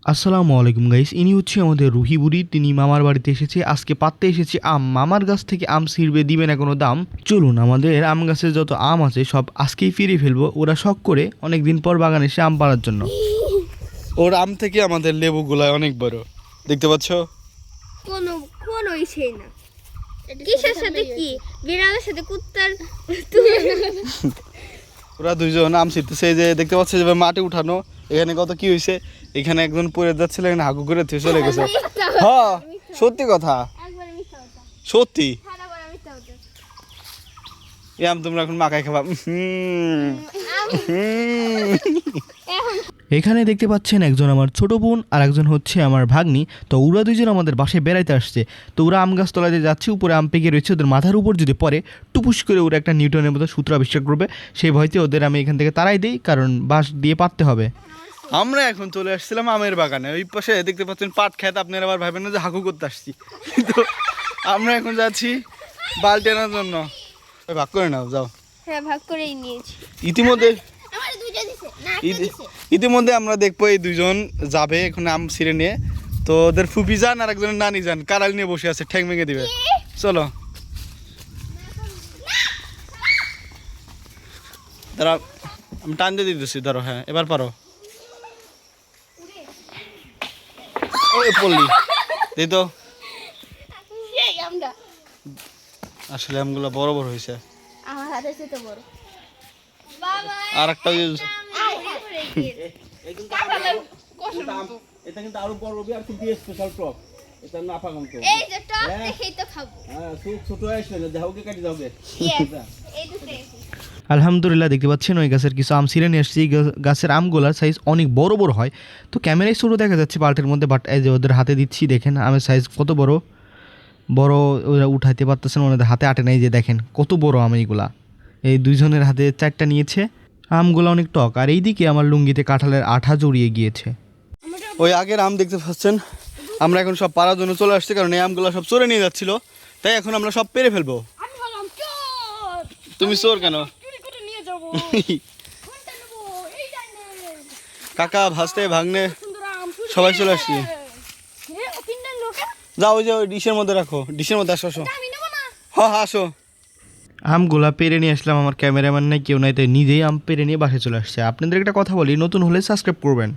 আসসালামু আলাইকুম গাইস, ইনি হচ্ছে আমাদের রুহি বুড়ি। তিনি মামার বাড়িতে এসেছে, আজকে পাততে এসেছে আম। মামার গাছ থেকে আম ছিঁড়বে, দিবে না কোনো দাম। চলুন, আমাদের আম গাছে যত আম আছে সব আজকেই ফিরে ফেলবো। ওরা শখ করে অনেকদিন পর বাগানে এসে আম পাড়ার জন্য। ওর আম থেকে আমাদের লেবুগুলা অনেক বড়, দেখতে পাচ্ছ? কোনো কোনো ইসেই না। কিসের সাথে কি? বিড়ালের সাথে কুত্তার। ওরা দুইজন আম ছিঁড়তেছে। এই যে দেখতে পাচ্ছ যে মাটি উঠানো, এখানে কত কি হয়েছে। এখানে একজন পড়ে যাচ্ছিল, এখানে হাগু করে থুয়ে চলে গেছে। হ্যাঁ, সত্যি কথা, একবারে মিথ্যা কথা। সত্যি। সারাবার মিথ্যা কথা। এই আম তোমরা এখন মাখাই খাবা। এখানে দেখতে পাচ্ছেন একজন আমার ছোট বোন আর একজন হচ্ছে আমার ভাগ্নি। তো ওরা দুইজন আমাদের বাসায় বেড়াইতে আসছে। তো ওরা আম গাছ তলাতে যাচ্ছে, উপরে আম পেকে রয়েছে। ওদের মাথার উপর যদি পড়ে, টুপুস করে ওরা একটা নিউটনের মতো সূত্র আবিষ্কার করবে। সেই ভয়তে ওদের আমি এখান থেকে তাড়াই দিই, কারণ বাঁশ দিয়ে পাততে হবে। আমরা এখন চলে আসছিলাম আমের বাগানে। ওই পাশে দেখতে পাচ্ছেন পাট খেত। আপনারা আবার ভাবেন না যে হাগু করতে আসছি, কিন্তু আমরা এখন যাচ্ছি বালতি আনার জন্য। ভাগ করে নাও, যাও। হ্যাঁ, ভাগ করেই নিয়েছি। ইতিমধ্যে আমার দুইটা দিছে না, একটা ইতি- দিছে। ইতিমধ্যে আমরা দেখবো এই দুজন যাবে এখন আম ছিঁড়ে নিয়ে। তো ওদের ফুপি যান আর একজনের নানি যান, কারাল নিয়ে বসে আছে, ঠ্যাং ভেঙে দিবে। চলো, দাঁড়া, আমি টান দিয়ে দিতেছি, ধরো। হ্যাঁ, এবার পারো। ওই পড়লি, দিই তো। এই আমটা আসলে আমগুলো বড় বড় হয়েছে। আমার হাতে থেকে বড়। বাবা, আর একটা এটা কিন্তু আরো বড় হবে আর খুবই স্পেশাল টক। এটা না পাকাম তো। এই যে টক দেখেই তো খাবো। হ্যাঁ, ছোট আসবে না, দেহকে কাটি যাবে। Yes, এই দুটো আলহামদুলিল্লাহ, দেখতে পাচ্ছেন ওই গাছের কিছু আম ছিঁড়ে নিয়ে আসছি। এই গাছের আমগুলার সাইজ অনেক বড় বড় হয়। তো ক্যামেরায় ছোটো দেখা যাচ্ছে বাল্টির মধ্যে, বাট এই যে ওদের হাতে দিচ্ছি, দেখেন আমের সাইজ কত বড় বড়। ওরা উঠাইতে পারতেছেন, ওনাদের হাতে আটে নাই। যে দেখেন কত বড় আম এইগুলা। এই দুইজনের হাতে 4টা নিয়েছে। আমগুলো অনেক টক। আর এইদিকে আমার লুঙ্গিতে কাঁঠালের আঠা জড়িয়ে গিয়েছে। ওই আগের আম দেখতে পাচ্ছেন। আমরা এখন সব পাড়ার জন্য চলে আসছি, কারণ এই আমগুলো সব চোরে নিয়ে যাচ্ছিল। তাই এখন আমরা সব পেরে ফেলবো। আমি বললাম চোর। তুমি চোর কেন? চুরি করে নিয়ে যাবো। কোনটা নেবো? এইটা নে। কাকা, ভাসতে, ভাগ্নে সুন্দর আম চুরি সবাই করে চলে নে। আসছি। এ, ও তিনটা লোকে? যাও, ওই যে ওই ডিশের মধ্যে রাখো, ডিশের মধ্যে আসো, আসো। আমি নেবো না। হ্যাঁ হ্যাঁ, আসো। আমগুলা পেরে নিয়ে আসলাম, আমার ক্যামেরাম্যান নাই, কেউ নাই, তাই নিজেই আম পেরে নিয়ে বাসায় চলে আসছে। আপনাদের একটা কথা বলি, নতুন হলে সাবস্ক্রাইব করবেন।